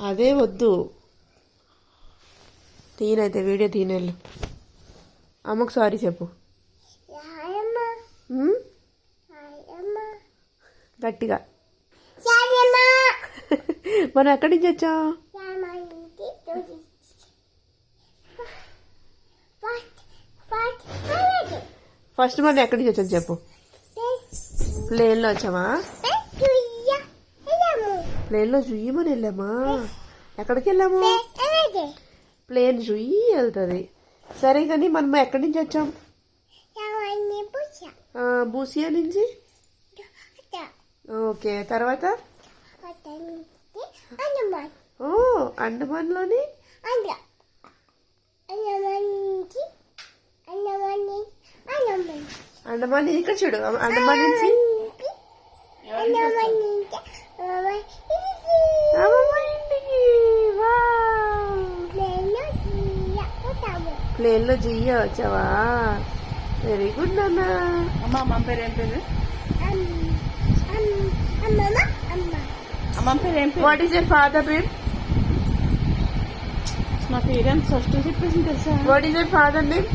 అదే వద్దు, తీనైతే వీడియో తీనెళ్ళు. అమ్మకు సారీ చెప్పు గట్టిగా. మనం ఎక్కడి నుంచి వచ్చాం? ఫస్ట్ మనం ఎక్కడి నుంచి వచ్చాం చెప్పు. ప్లేన్లో వచ్చామా? ప్లేన్లో జుయ్యమని వెళ్ళామా? ఎక్కడికి వెళ్ళాము? ప్లేన్ జుయ్యి వెళ్తుంది. సరే కానీ మనం ఎక్కడి నుంచి వచ్చాం? బూసియా నుంచి. ఓకే, తర్వాత ఓ అండమాన్లోని. అండమాన్ ఇక్కడ చూడు, అండమాన్ నుంచి ప్లేన్ లో జియ్య వచ్చావా? వెరీ గుడ్ నాన్న. అమ్మ పేరు ఏం పేరు? అమ్మ పేరు ఏం పేరు? What is your father name? నా పేరెంట్స్ ఫస్ట్ చెప్పేసి తెలుసా? What is your father name?